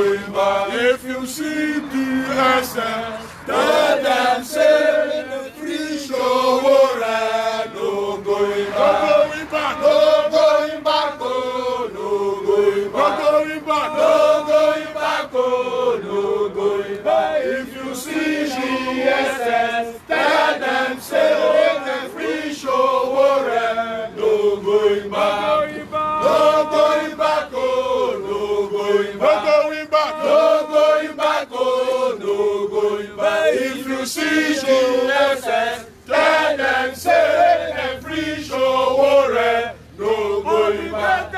going back. If you see the essence, tell them say the free show no going back. No going back. Oh, no going back. No going back. No going back. Oh, no going back. If you see the essence, tell them say the free show no going back. No going back. Oh, no going back. No going back. No going back. Oh, no going back. If you see the essence, tell them say the free show no going back.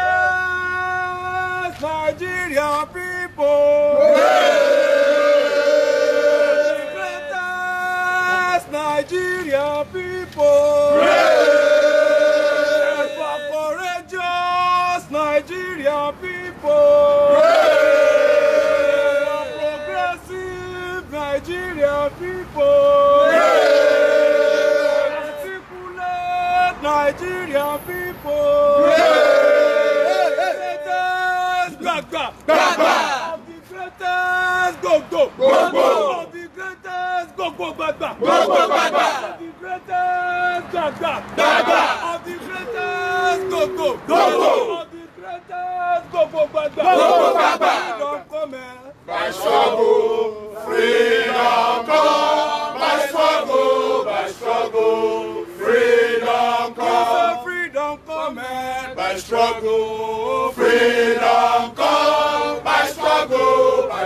Nigerian people. Nigerian people. For courageous Nigerian people. For progressive Nigerian people. Articulate Nigerian people. Of the greatest go. Of the greatest go. Of the greatest of the greatest go. Of the greatest go. Freedom come by struggle, freedom come. By struggle, freedom come. Freedom come by struggle, freedom come. By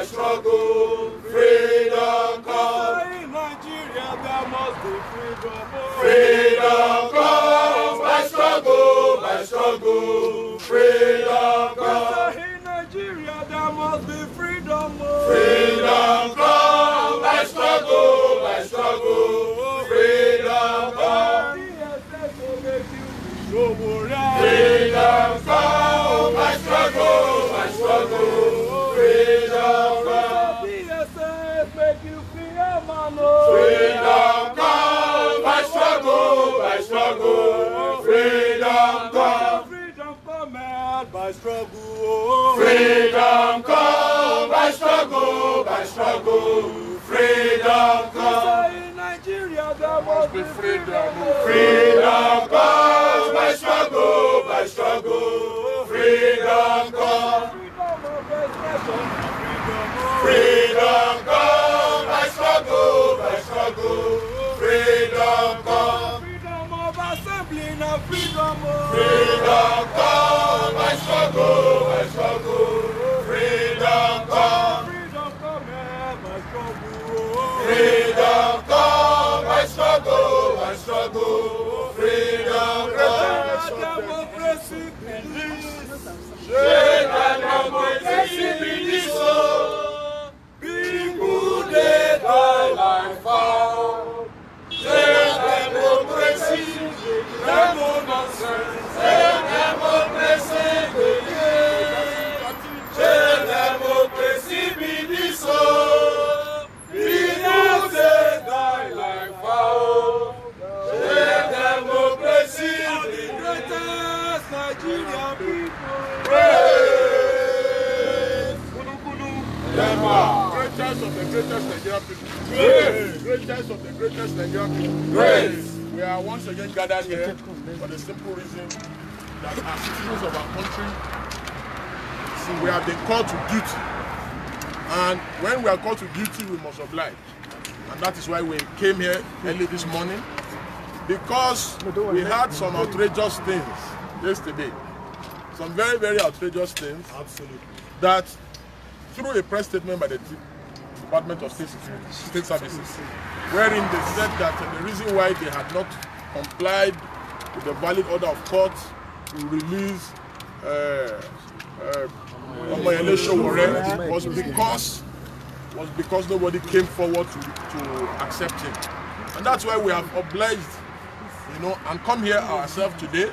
struggle, freedom come. In Nigeria there must be freedom. Freedom come. By struggle, freedom come. In Nigeria there must be freedom. Freedom come. By struggle, freedom come. Freedom come. By struggle, freedom come. Make you feel man. Freedom come. By struggle, freedom come. Freedom come out by struggle. Freedom come. By struggle, freedom come. In Nigeria there must be freedom. Freedom come. By struggle, freedom come. Freedom come. By struggle, freedom come. Freedom of assembly and freedom. Freedom come. By struggle, freedom come. Freedom come out by struggle. Freedom come. By struggle, freedom come. Democracy Democracy so. People they die like fowl. Democracy, demo nonsense. Democracy, democracy be this so. People they die like fowl. Democracy, the greatest Nigerian people. Greatest of the greatest Nigerian people. Greatest of the greatest Nigerian people. We are once again gathered here for the simple reason that as citizens of our country, see, we have been called to duty. And when we are called to duty, we must oblige. And that is why we came here early this morning, because we had some outrageous things yesterday. Some very, very outrageous things. Absolutely. That through a press statement by the Department of State Services, wherein they said that the reason why they had not complied with the valid order of court to release Omoyele Sowore was because nobody came forward to accept him. And that's why we have obliged, and come here ourselves today.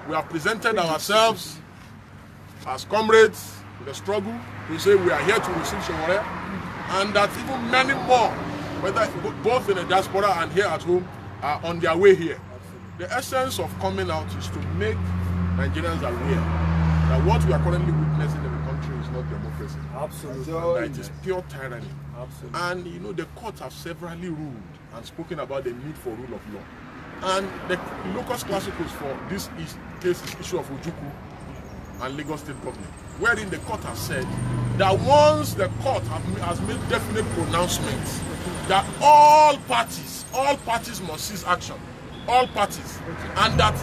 We have presented ourselves as comrades in the struggle. We say we are here to receive Sowore, and that even many more, whether both in the diaspora and here at home, are on their way here. The essence of coming out is to make Nigerians aware that what we are currently witnessing in the country is not democracy. Absolutely. That it is pure tyranny. Absolutely. And you know, the courts have severally ruled and spoken about the need for rule of law. And the locus classicus for this case is issue of Ojukwu and Lagos State government, wherein the court has said that once the court has made definite pronouncements that all parties must cease action, all parties, and that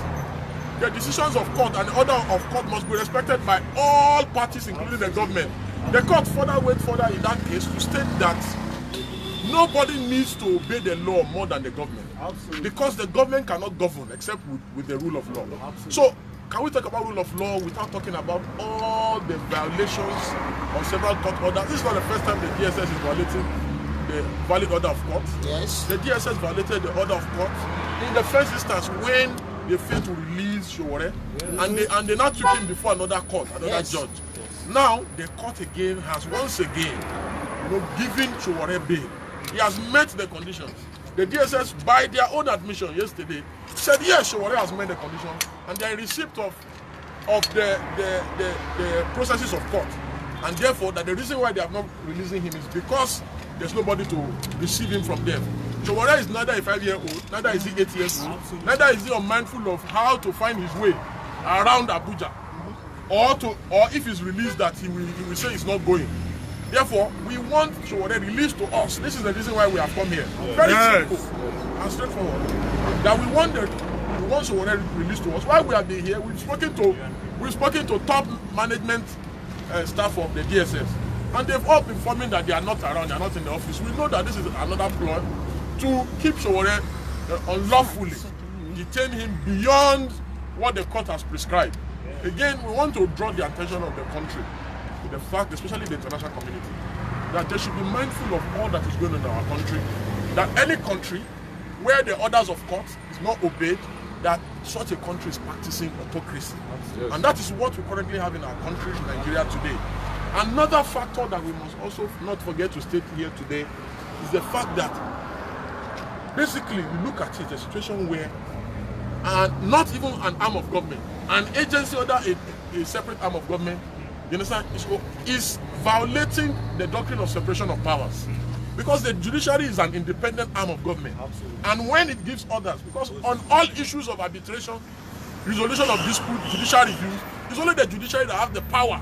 the decisions of court and the order of court must be respected by all parties, including the government. The court went further in that case to state that nobody needs to obey the law more than the government. Absolutely. Because the government cannot govern except with the rule of law. Absolutely. So, can we talk about rule of law without talking about all the violations of several court orders? This is not the first time the DSS is violating the valid order of court. Yes. The DSS violated the order of court in the first instance when they failed to release Sowore, and they now took him before another court, another judge. Now the court again has once again, given Sowore bail. He has met the conditions. The DSS, by their own admission yesterday, said yes, Sowore has met the conditions, and they are in receipt of the processes of court, and therefore that the reason why they are not releasing him is because there's nobody to receive him from them. Sowore is neither a 5-year-old, neither is he 8 years old, neither is he unmindful of how to find his way around Abuja, or if he's released that he will say he's not going. Therefore, we want Sowore released to us. This is the reason why we have come here. Very simple and straightforward. That we want Sowore released to us. While we have been here, we've spoken to top management staff of the DSS, and they've all been informing that they are not around, they are not in the office. We know that this is another plot to keep Sowore unlawfully, detain him beyond what the court has prescribed. Again, we want to draw the attention of the country to the fact, especially the international community, that they should be mindful of all that is going on in our country. That any country where the orders of court is not obeyed, that such a country is practicing autocracy. Yes. And that is what we currently have in our country, Nigeria, today. Another factor that we must also not forget to state here today is the fact that basically we look at it, a situation where not even an arm of government, an agency under a separate arm of government, you understand, is violating the doctrine of separation of powers. Because the judiciary is an independent arm of government. Absolutely. And when it gives orders, because on all issues of arbitration, resolution of dispute, judicial reviews, it's only the judiciary that has the power.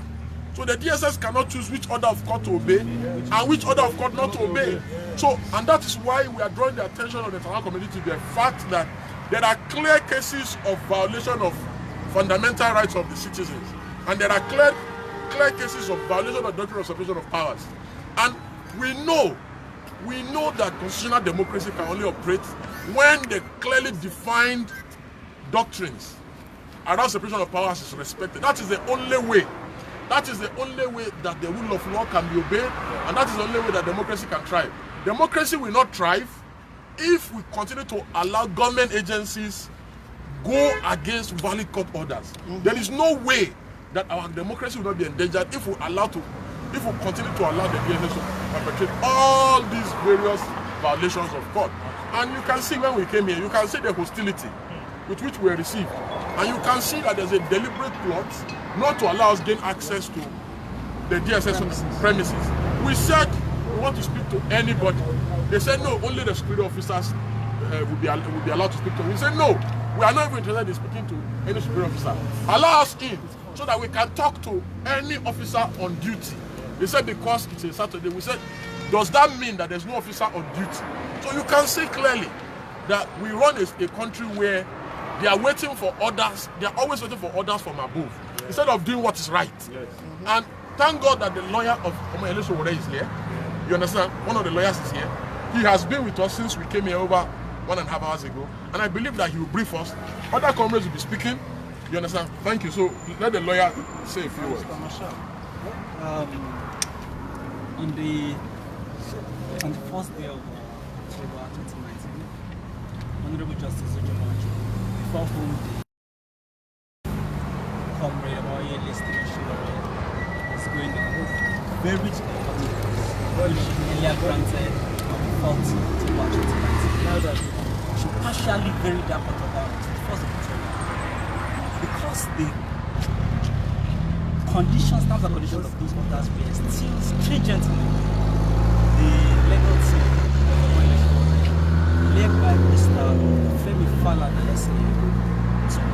So the DSS cannot choose which order of court to obey and which order of court not to obey. So, and that is why we are drawing the attention of the international community to the fact that there are clear cases of violation of fundamental rights of the citizens. And there are clear cases of violation of the doctrine of separation of powers. And we know that constitutional democracy can only operate when the clearly defined doctrines around separation of powers is respected. That is the only way. That is the only way that the rule of law can be obeyed, and that is the only way that democracy can thrive. Democracy will not thrive if we continue to allow government agencies go against valid court orders. There is no way that our democracy will not be endangered if we continue to allow the DSS to perpetrate all these various violations of court. And you can see when we came here, you can see the hostility with which we were received. And you can see that there's a deliberate plot not to allow us gain access to the DSS premises. We said we want to speak to anybody. They said no, only the security officers will be allowed to speak to. We said no, we are not even interested in speaking to any security officer. Allow us in so that we can talk to any officer on duty. They said because it's a Saturday. We said, does that mean that there's no officer on duty? So you can see clearly that we run a country where they are waiting for orders. They are always waiting for orders from above, instead of doing what is right. Yes. And thank God that the lawyer of Omoyele Sowore is here. You understand? One of the lawyers is here. He has been with us since we came here over 1.5 hours ago. And I believe that he will brief us. Other comrades will be speaking. You understand? Thank you. So let the lawyer say a few words. On the first day of October 2019, Honorable Justice Ojomajo, before whom the comrade Omoyele Sowore is going to move, very rich which earlier granted on the 4th of October 2019. She partially varied that part of the 1st of October because the conditions, terms and conditions of those orders were still stringently. The legal team, led by Mr. Femi Falana, took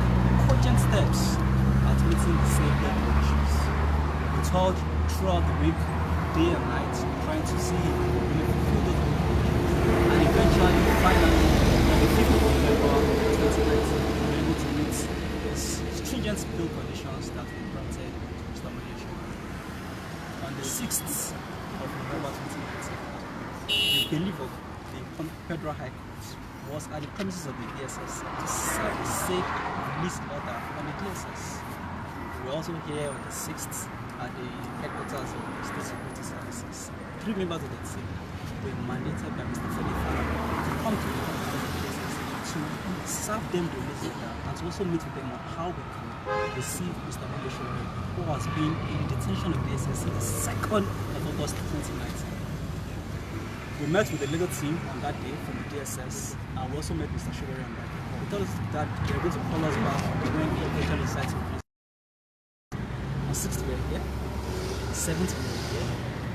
cogent steps at meeting the same conditions. We told throughout the week, day and night, trying to see if we will fulfill those conditions. And eventually, finally, on the 5th of November 2019, we were able to meet the stringent bill conditions that we granted to Mr. Malaysia. On the 6th of November 2019, the bailiff of the Federal High Court was at the premises of the DSS to serve the safe release order on the DSS. We were also here on the 6th at the headquarters of the State Security Services. 3 members of the team were mandated by Mr. Femi Falana to come to the DSS to serve them the release order and to also meet with them on how we can receive Mr. Malaysia, who has been in detention of the DSS since the 2nd of August 2019. We met with the legal team on that day from the DSS, and we also met Mr. Showore on that day. They told us that they were going to call us back when he eventually decided to release. On 6th we were here, 7th we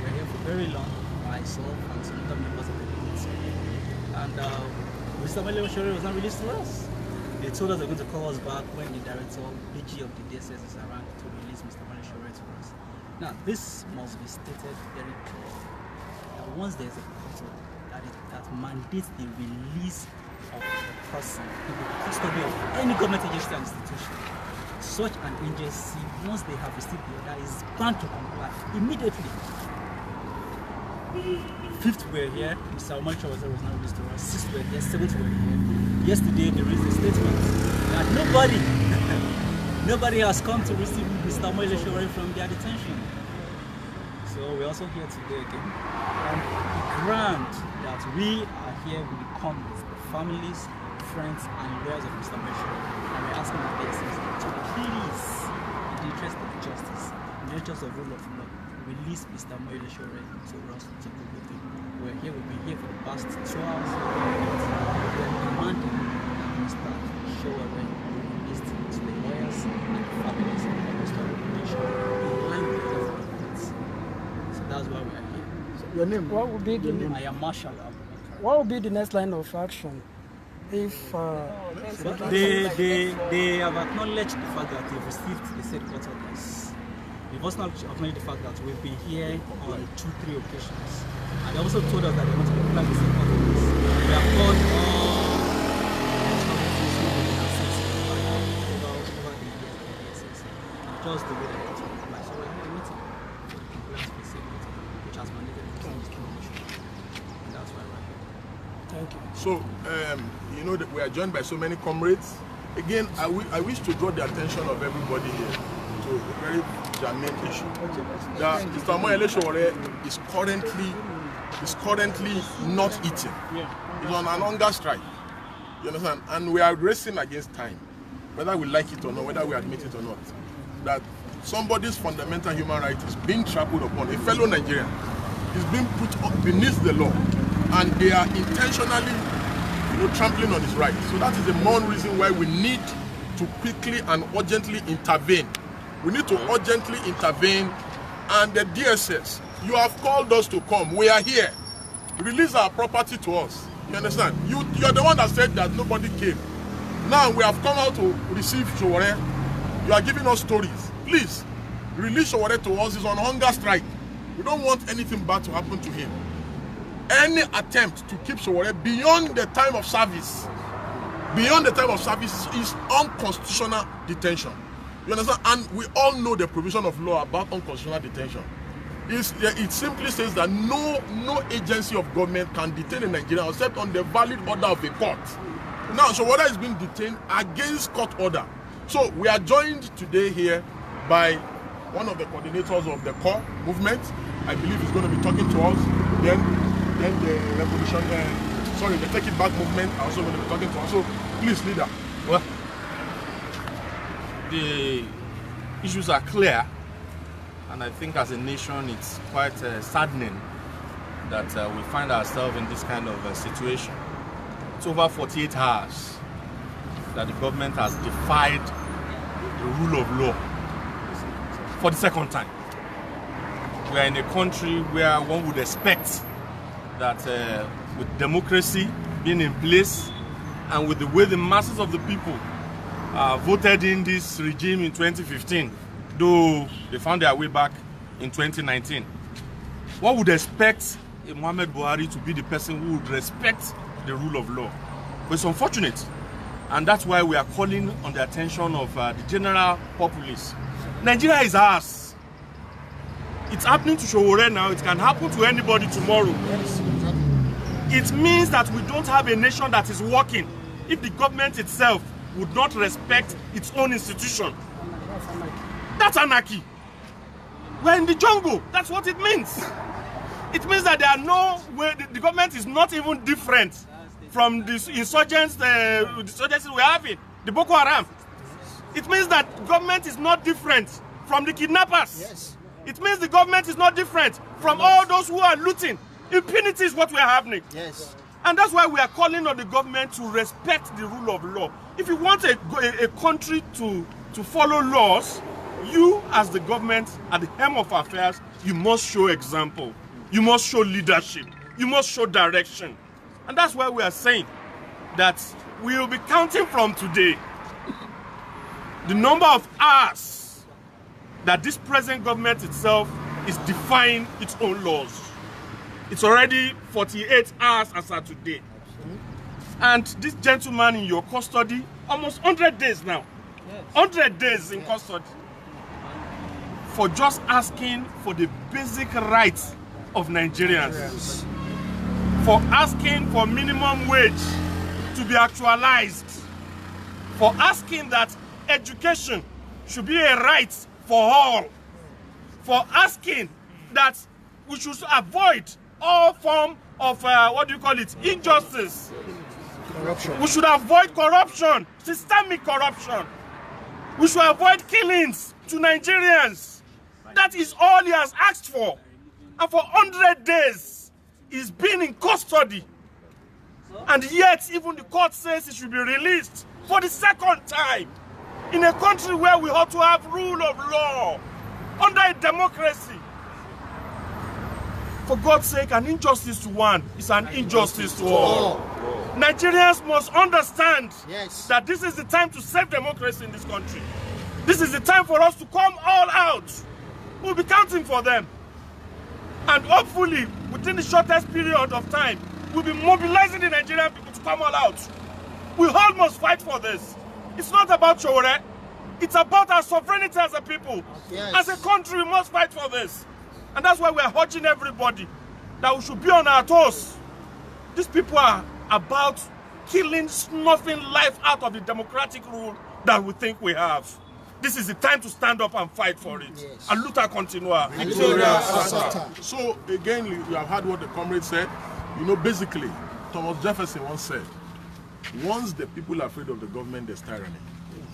were here for very long, myself and some other members of the legal team. And Mr. Malaysia was not released to us. They told us they were going to call us back when the director, PG of the DSS is around to release Mr. Malaysia to us. Now, this must be stated very clearly. Once there's a court order that mandates the release of a person in the custody of any government agency and institution, such an agency, once they have received the order, is bound to comply immediately. 5th we were here, Mr. Omancho was not released to us. 6th we were here, 7th we were here. Yesterday they released a statement that nobody has come to receive Mr. Malaysia from their detention. So we're also here today again, and grant that we are here with the comments, the families, friends, and lawyers of Mr. Malaysia, and we're asking the DSS to please, in the interest of justice, in the interest of rule of law, release Mr. Malaysia to us to go with him. We've been here for the past 2 hours. We're demanding that Mr. Showore be released to the lawyers and the families of Mr. Malaysia in line with the documents. That's why we are here. So your name? What would be the name? I am Marshall. What would be the next line of action if they have acknowledged the fact that they've received the said court orders? They've also acknowledged the fact that we've been here on 2-3 occasions, and they also told us that they want to comply with the said court orders. We have called all authorities who have been assessed over the years, just the way they want to comply. So we're here meeting for the compliance with the said court order, which has mandated the commission, and that's why we're here. Thank you. So, you know that we are joined by so many comrades. Again, I wish to draw the attention of everybody here to a very germane issue. That Mr. Malaysia is currently not eating. He's on an hunger strike. You understand? And we are racing against time, whether we like it or not, whether we admit it or not. That somebody's fundamental human right is being trampled upon. A fellow Nigerian is being put beneath the law, and they are intentionally, trampling on his rights. So that is the main reason why we need to quickly and urgently intervene. We need to urgently intervene, and the DSS, you have called us to come. We are here. Release our property to us. You understand? You're the one that said that nobody came. Now we have come out to receive Showore. You are giving us stories. Please, release Showore to us. He's on hunger strike. We don't want anything bad to happen to him. Any attempt to keep Showore beyond the time of service, is unconstitutional detention. You understand? And we all know the provision of law about unconstitutional detention. It simply says that no agency of government can detain a Nigerian except on the valid order of a court. Now, Showore is being detained against court order. So we are joined today here by one of the coordinators of the core movement. I believe he's going to be talking to us. Then the revolution, the Take It Back movement are also going to be talking to us. So please, leader. Well, the issues are clear, and I think as a nation it's quite saddening that we find ourselves in this kind of situation. It's over 48 hours that the government has defied the rule of law. for the second time. We are in a country where one would expect that with democracy being in place and with the way the masses of the people voted in this regime in 2015, though they found their way back in 2019, one would expect Muhammad Buhari to be the person who would respect the rule of law. But it's unfortunate, and that's why we are calling on the attention of the general populace. Nigeria is ours. It's happening to Sowore now. It can happen to anybody tomorrow. It means that we don't have a nation that is working if the government itself would not respect its own institution. That's anarchy. We're in the jungle. That's what it means. It means that there are no way, the government is not even different from the insurgents, the insurgencies we're having, the Boko Haram. It means that government is not different from the kidnappers. Yes. It means the government is not different from all those who are looting. Impunity is what we are having. Yes. And that's why we are calling on the government to respect the rule of law. If you want a country to follow laws, you as the government at the helm of affairs, you must show example. You must show leadership. You must show direction. And that's why we are saying that we will be counting from today the number of hours that this present government itself is defying its own laws. It's already 48 hours as of today. And this gentleman in your custody, almost 100 days now. 100 days in custody. For just asking for the basic rights of Nigerians. For asking for minimum wage to be actualized. For asking that education should be a right for all. For asking that we should avoid all form of, injustice. Corruption. We should avoid corruption, systemic corruption. We should avoid killings to Nigerians. That is all he has asked for. And for 100 days, he's been in custody. And yet, even the court says he should be released for the second time. In a country where we ought to have rule of law, under a democracy. For God's sake, an injustice to one is an injustice to all. Nigerians must understand that this is the time to save democracy in this country. This is the time for us to come all out. We'll be counting for them. And hopefully, within the shortest period of time, we'll be mobilizing the Nigerian people to come all out. We all must fight for this. It's not about Sowore. It's about our sovereignty as a people. Yes. As a country, we must fight for this. And that's why we're urging everybody that we should be on our toes. These people are about killing, snuffing life out of the democratic rule that we think we have. This is the time to stand up and fight for it. Yes. And Luther continua. So again, you have heard what the comrade said. You know, basically, Thomas Jefferson once said, once the people are afraid of the government, there's tyranny.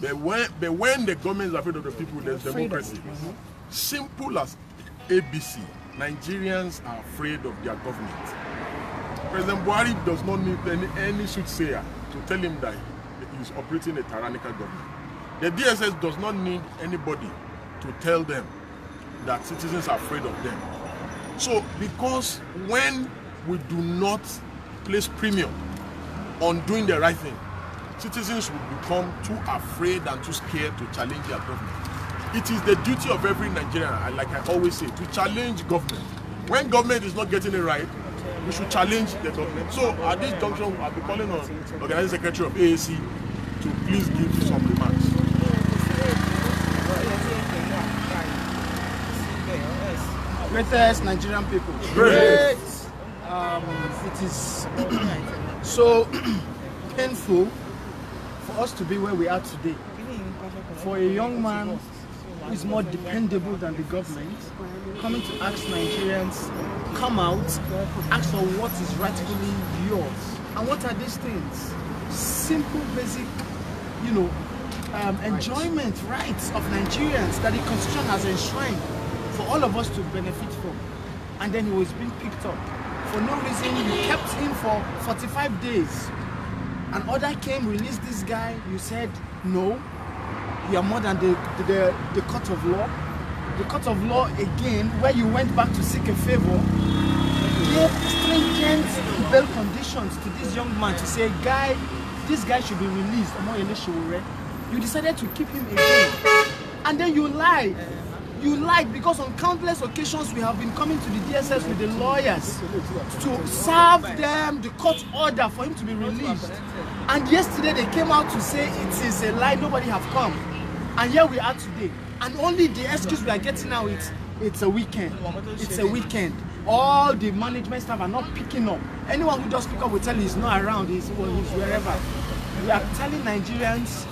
But when the government is afraid of the people, there's democracy. Simple as ABC. Nigerians are afraid of their government. President Buhari does not need any soothsayer to tell him that he's operating a tyrannical government. The DSS does not need anybody to tell them that citizens are afraid of them. So, because when we do not place premium on doing the right thing, citizens will become too afraid and too scared to challenge their government. It is the duty of every Nigerian, like I always say, to challenge government. When government is not getting it right, we should challenge the government. So at this junction, I'll be calling on the Organizing Secretary of AAC to please give some remarks. Greatest Nigerian people. Great. It is so painful for us to be where we are today. For a young man who is more dependable than the government, coming to ask Nigerians, come out, ask for what is rightfully yours. And what are these things? Simple, basic, enjoyment rights of Nigerians that the Constitution has enshrined for all of us to benefit from. And then he was being picked up. For no reason, you kept him for 45 days. An order came, released this guy, you said, no, you are more than the court of law. the court of law again, where you went back to seek a favor, gave stringent bail conditions to this young man to say, guy, this guy should be released. Omoyele Sowore. You decided to keep him again. And then you lied. You lied because on countless occasions we have been coming to the DSS with the lawyers to serve them the court order for him to be released. And yesterday they came out to say it is a lie, nobody have come. And here we are today. And only the excuse we are getting now is it's a weekend. It's a weekend. All the management staff are not picking up. Anyone who does pick up will tell you he's not around, he's wherever. We are telling Nigerians,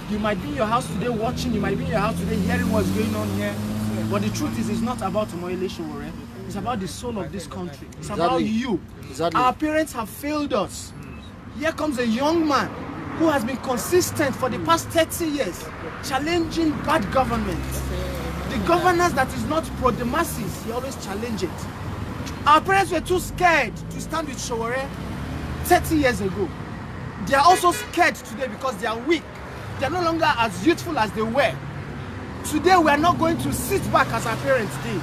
you might be in your house today watching, you might be in your house today hearing what's going on here. But the truth is, it's not about Omoyele Sowore. It's about the soul of this country. It's about you. Our parents have failed us. Here comes a young man who has been consistent for the past 30 years, challenging bad government. The governance that is not pro the masses, he always challenges it. Our parents were too scared to stand with Sowore 30 years ago. They are also scared today because they are weak. They are no longer as youthful as they were. Today we are not going to sit back as our parents did.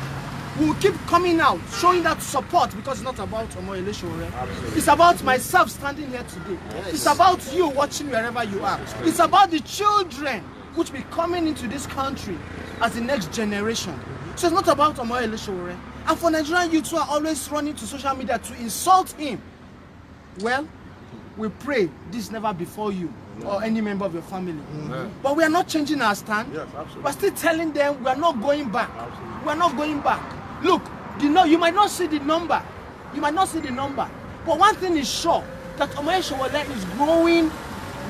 We will keep coming out, showing that support because it's not about Omoyele Sowore. It's about myself standing here today. Yes. It's about you watching wherever you are. It's about the children which will be coming into this country as the next generation. So it's not about Omoyele Sowore. And for Nigerian youths who are always running to social media to insult him, well, we pray this never befall you or any member of your family. But we are not changing our stand. Yes, absolutely. We're still telling them we are not going back. We are not going back. Look, you might not see the number. You might not see the number. But one thing is sure, that Omoyele Sowore is growing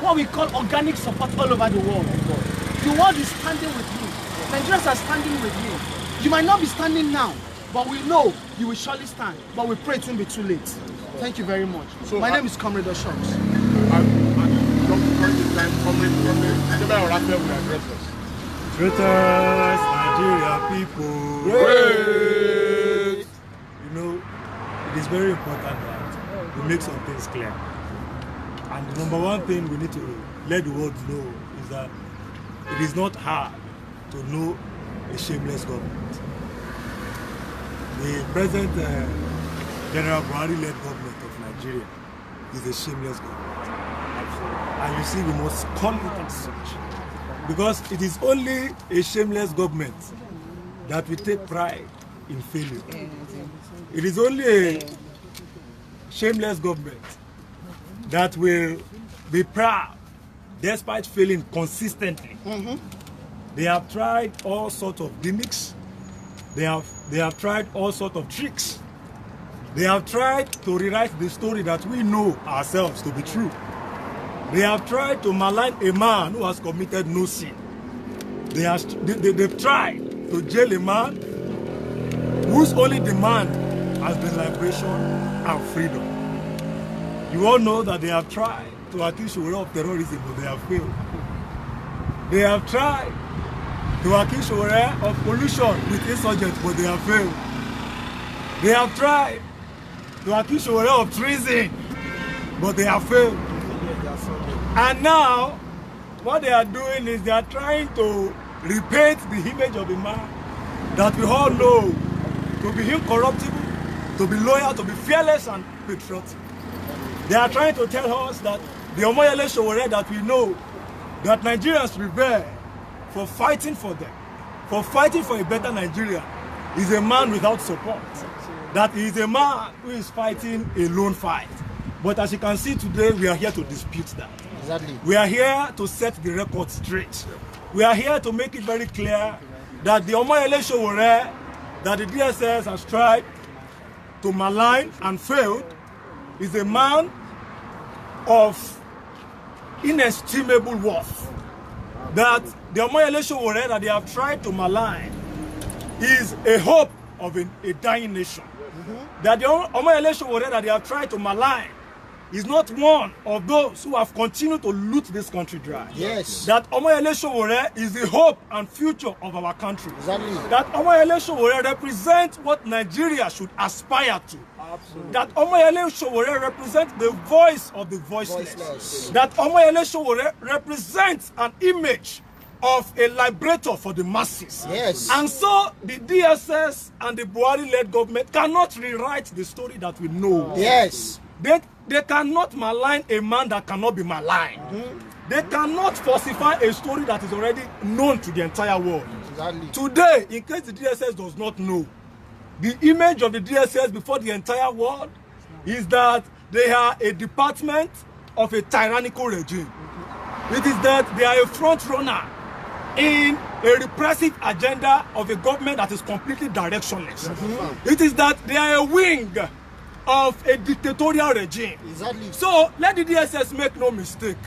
what we call organic support all over the world. The world is standing with you. Nigerians are standing with you. You might not be standing now, but we know you will surely stand. But we pray it won't be too late. Thank you very much. So my name is Comrade Oshoks. Traitors, Nigeria people. Great. You know, it is very important that we make some things clear. And the number one thing we need to let the world know is that it is not hard to know a shameless government. The present General Buhari-led government of Nigeria is a shameless government. And you see, we must call it as such. Because it is only a shameless government that will take pride in failure. It is only a shameless government that will be proud despite failing consistently. They have tried all sorts of gimmicks. They have tried all sorts of tricks. They have tried to rewrite the story that we know ourselves to be true. They have tried to malign a man who has committed no sin. They've tried to jail a man whose only demand has been liberation and freedom. You all know that they have tried to accuse Sowore of terrorism, but they have failed. They have tried to accuse Sowore of collusion with insurgents, but they have failed. They have tried to accuse Sowore of treason, but they have failed. And now, what they are doing is they are trying to repaint the image of a man that we all know to be incorruptible, to be loyal, to be fearless and patriotic. They are trying to tell us that the Omoyele Sowore that we know, that Nigerians prepare for fighting for them, for fighting for a better Nigeria, is a man without support. That is a man who is fighting a lone fight. But as you can see today, we are here to dispute that. Exactly. We are here to set the record straight. We are here to make it very clear that the Omoyele Sowore that the DSS has tried to malign and failed is a man of inestimable worth. That the Omoyele Sowore that they have tried to malign is a hope of a dying nation. That the Omoyele Sowore that they have tried to malign is not one of those who have continued to loot this country dry. Yes. That Omoyele Sowore is the hope and future of our country. Exactly. That Omoyele Sowore represents what Nigeria should aspire to. Absolutely. That Omoyele Sowore represents the voice of the voiceless. That Omoyele Sowore represents an image of a liberator for the masses. Yes. And so the DSS and the Buhari-led government cannot rewrite the story that we know. Yes. They cannot malign a man that cannot be maligned. They cannot falsify a story that is already known to the entire world. Exactly. Today, in case the DSS does not know, the image of the DSS before the entire world is that they are a department of a tyrannical regime. It is that they are a front runner in a repressive agenda of a government that is completely directionless. It is that they are a wing of a dictatorial regime. Exactly. So let the DSS make no mistake.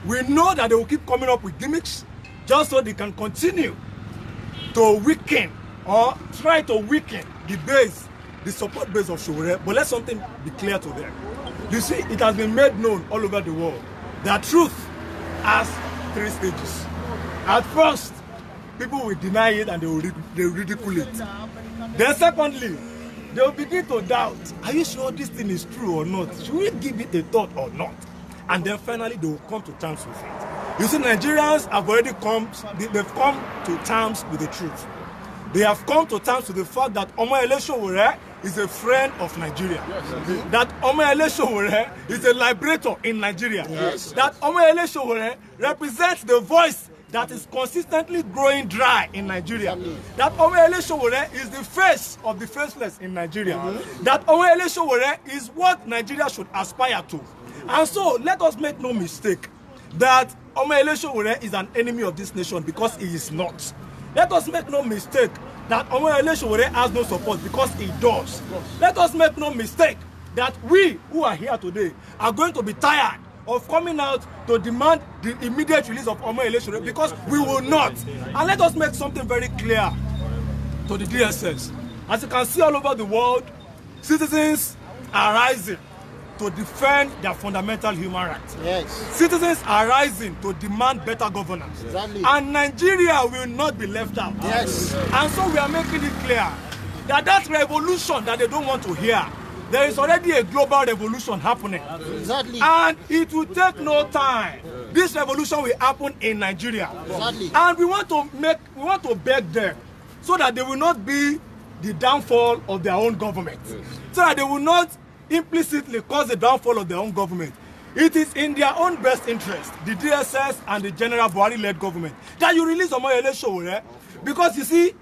We know that they will keep coming up with gimmicks just so they can continue to weaken or try to weaken the base, the support base of Sowore. But let something be clear to them. You see, it has been made known all over the world that truth has 3 stages. At first, people will deny it and they will ridicule it. Then secondly, they will begin to doubt, are you sure this thing is true or not? Should we give it a thought or not? And then finally, they will come to terms with it. You see, Nigerians have already they've come to terms with the truth. They have come to terms with the fact that Omoyele Sowore is a friend of Nigeria. Yes, that Omoyele Sowore is a liberator in Nigeria. Yes. That Omoyele Sowore represents the voice that is consistently growing dry in Nigeria. That Omoyele Sowore is the face of the faceless in Nigeria. That Omoyele Sowore is what Nigeria should aspire to. And so, let us make no mistake that Omoyele Sowore is an enemy of this nation because he is not. Let us make no mistake that Omoyele Sowore has no support because he does. Let us make no mistake that we who are here today are going to be tired of coming out to demand the immediate release of Omoyele Sowore because we will not. And let us make something very clear to the DSS. As you can see all over the world, citizens are rising to defend their fundamental human rights. Yes. Citizens are rising to demand better governance. Exactly. And Nigeria will not be left out. Yes. And so we are making it clear that that revolution that they don't want to hear, there is already a global revolution happening. Exactly. And it will take no time. This revolution will happen in Nigeria. Exactly. And we want to beg them so that they will not be the downfall of their own government. So that they will not implicitly cause the downfall of their own government. It is in their own best interest, the DSS and the General Buhari-led government, that you release Omoyele Sowore. Because you see,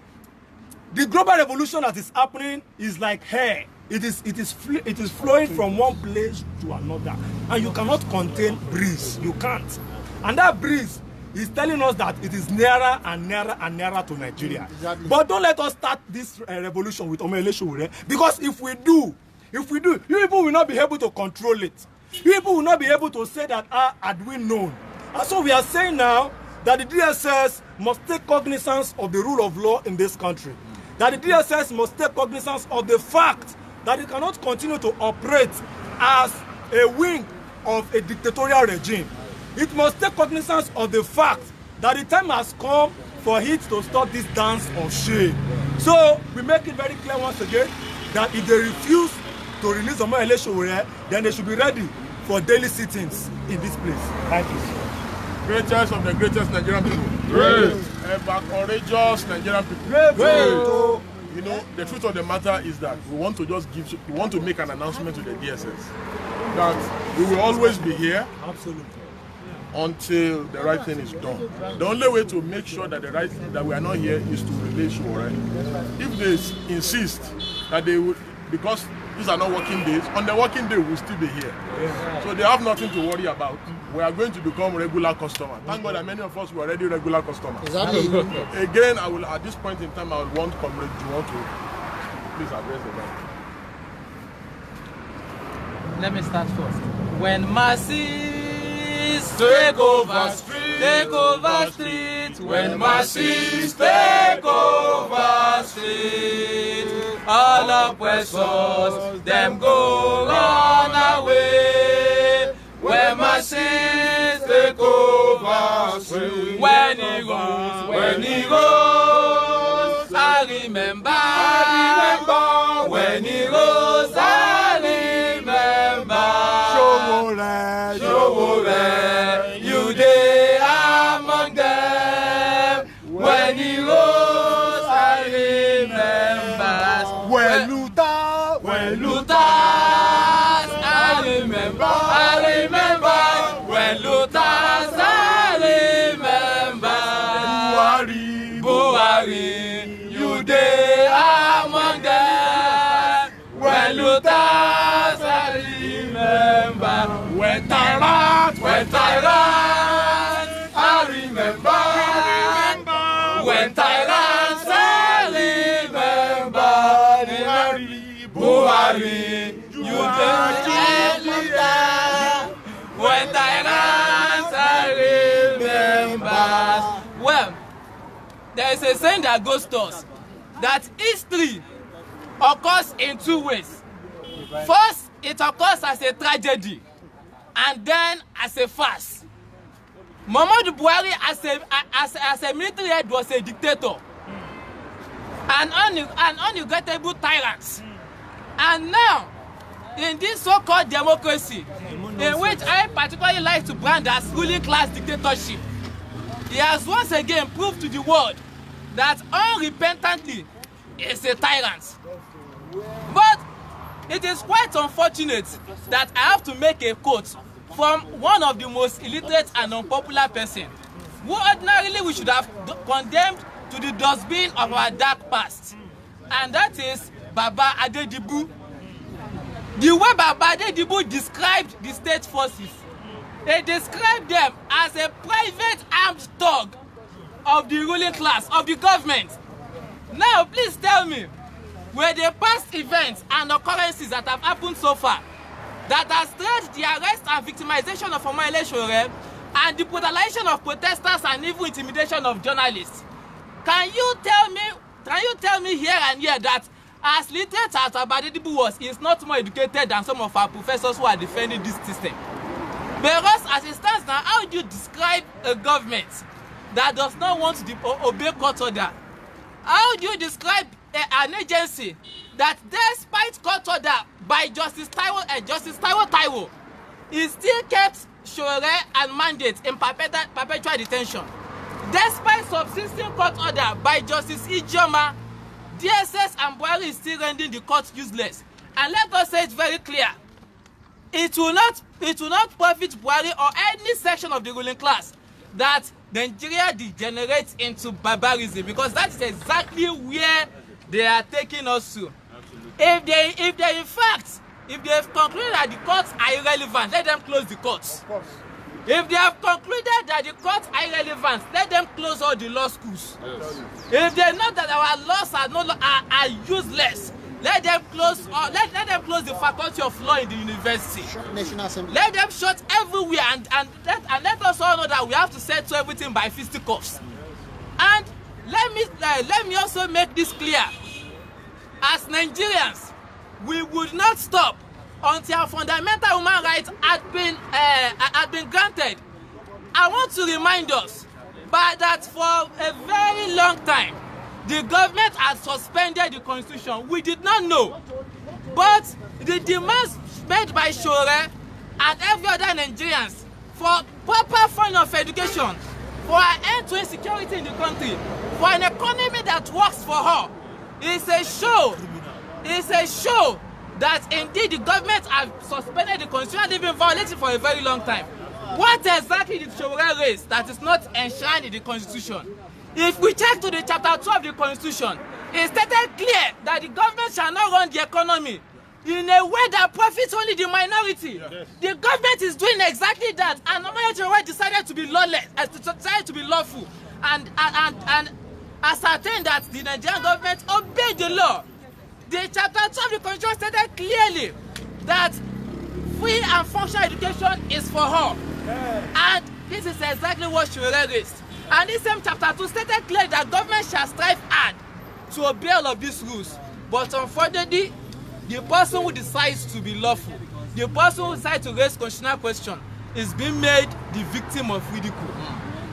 the global revolution that is happening is like hair. It is flowing from one place to another, and you cannot contain breeze. You can't. And that breeze is telling us that it is nearer and nearer and nearer to Nigeria. Exactly. But don't let us start this revolution with Omoyele Sowore, because if we do, you people will not be able to control it. You people will not be able to say that, had we known. And so we are saying now that the DSS must take cognizance of the rule of law in this country. That the DSS must take cognizance of the fact that it cannot continue to operate as a wing of a dictatorial regime. It must take cognizance of the fact that the time has come for it to stop this dance of shame. So we make it very clear once again that if they refuse to release Omoyele Sowore, then they should be ready for daily sittings in this place. Thank you. Greatest of the greatest Nigerian people. Great. Ever courageous Nigerian people. Great. You know, the truth of the matter is that we want to make an announcement to the DSS that we will always be here. Absolutely. Until the right thing is done. The only way to make sure that that we are not here is to release Sowore. If they insist that they would, because these are not working days, on the working day we'll still be here. So they have nothing to worry about. We are going to become regular customers. Thank God that many of us were already regular customers. Exactly. Again, I will, at this point in time, I would want Comrade Juwon to please address the matter. Let me start first. When masses take over street, when masses take over street, all oppressors, them go run away. When masses take over street, when he rose, I remember, when he rose, I remember. Sowore, you dey among them. when Luther, I remember when Luther, I remember. Buhari, you dey among them. When Luther, I remember. When tyrant, I remember. When tyrant, I remember. Buhari, you dey among them. When tyrant, I remember. Well, there is a saying that goes to us that history occurs in two ways. First, it occurs as a tragedy, and then as a farce. Muhammadu Buhari as a military head was a dictator, an unregrettable tyrant. And now, in this so-called democracy, in which I particularly like to brand as ruling class dictatorship, he has once again proved to the world that unrepentantly is a tyrant. But it is quite unfortunate that I have to make a quote from one of the most illiterate and unpopular person who ordinarily we should have condemned to the dustbin of our dark past, and that is Baba Adedibu. The way Baba Adedibu described the state forces, they described them as a private armed thug of the ruling class, of the government. Now, please tell me, were the past events and occurrences that have happened so far that has led the arrest and victimization of former Eleshore and the brutalization of protesters and even intimidation of journalists? Can you tell me here and here that as literate as Baba Adedibu was, he is not more educated than some of our professors who are defending this system? Because as it stands now, how do you describe a government that does not want to obey court order? How do you describe an agency that, despite court order by Justice Taiwo, he still kept Shore and mandate in perpetual detention? Despite subsisting court order by Justice Ijoma, DSS and Buhari is still rendering the court useless. And let us say it very clear, it will not profit Buhari or any section of the ruling class that Nigeria degenerates into barbarism, because that is exactly where they are taking us to. If they have concluded that the courts are irrelevant, let them close the courts. If they have concluded that the courts are irrelevant, let them close all the law schools. If they know that our laws are useless, let them close the faculty of law in the university. National Assembly. Let them shut everywhere, and let us all know that we have to settle everything by fisticuffs. And let me also make this clear. As Nigerians, we would not stop until our fundamental human rights had been granted. I want to remind us that for a very long time, the government had suspended the constitution. We did not know. But the demands made by Shore and every other Nigerians for proper form of education, for an end to insecurity in the country, for an economy that works for her, is a show that indeed the government has suspended the constitution and even violated for a very long time. What exactly did Shore raise that is not enshrined in the constitution? If we check to the chapter 2 of the constitution, it stated clear that the government shall not run the economy in a way that profits only the minority. Yes. The government is doing exactly that, and Omoyele decided to be lawless, decided to be lawful, and ascertain that the Nigerian government obeyed the law. The chapter 2 of the constitution stated clearly that free and functional education is for all. And this is exactly what Shore raised. And this same chapter 2 stated clearly that government shall strive hard to obey all of these rules. But unfortunately, the person who decides to be lawful, the person who decides to raise constitutional question, is being made the victim of ridicule.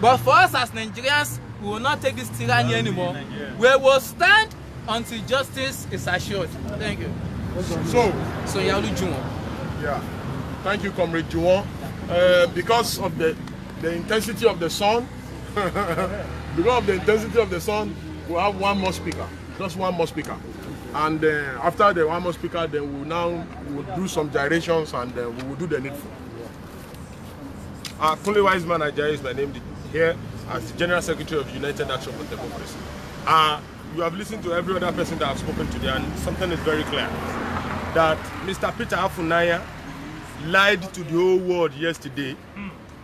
But for us as Nigerians, we will not take this tyranny anymore. We will stand until justice is assured. Thank you. So Yalu Juwon. Yeah. Thank you, Comrade Juwon. Because of the intensity of the sun, we'll have one more speaker. Just one more speaker. And after the one more speaker, then we will do some gyrations and we will do the needful. Kunle Wiseman Ajayi is my name here as the General Secretary of United Action for Democracy. You have listened to every other person that has spoken today, and something is very clear. That Mr. Peter Afunanya lied to the whole world yesterday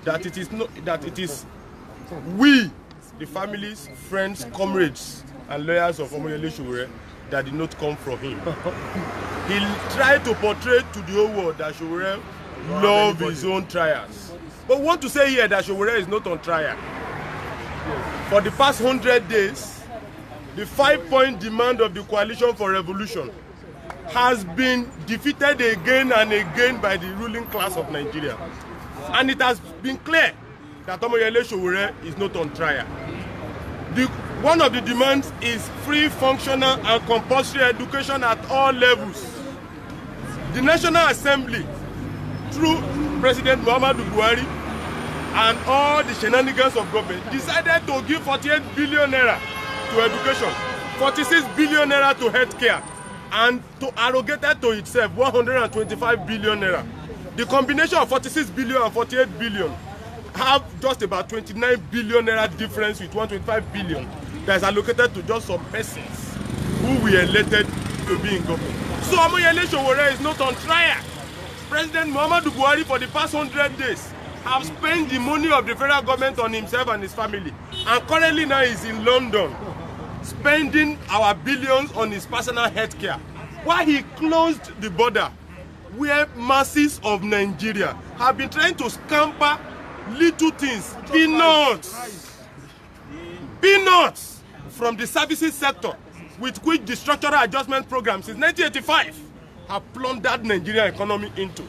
that it is we, the families, friends, comrades, and lawyers of Omoyele Sowore that did not come from him. He tried to portray to the whole world that Sowore loved his own trials. But we want to say here that Sowore is not on trial. For the past 100 days, the 5-point demand of the Coalition for Revolution has been defeated again and again by the ruling class of Nigeria. And it has been clear that Omoyele Sowore is not on trial. One of the demands is free, functional, and compulsory education at all levels. The National Assembly, through President Muhammadu Buhari and all the shenanigans of government, decided to give 48 billion naira to education, 46 billion naira to healthcare, and to arrogate to itself 125 billion naira. The combination of 46 billion and 48 billion have just about 29 billion naira difference with 125 billion that is allocated to just some persons who were elected to be in government. So Omoyele Sowore is not on trial. President Muhammadu Buhari for the past 100 days have spent the money of the federal government on himself and his family, and currently now is in London spending our billions on his personal health care, while he closed the border where masses of Nigeria have been trying to scamper little things, peanuts from the services sector, with which the structural adjustment program since 1985 have plundered Nigerian economy into.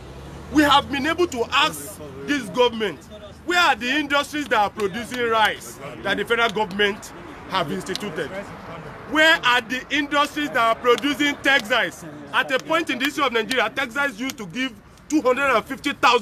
We have been able to ask this government, where are the industries that are producing rice that the federal government have instituted? Where are the industries that are producing textiles? At a point in the history of Nigeria, textiles used to give 250,000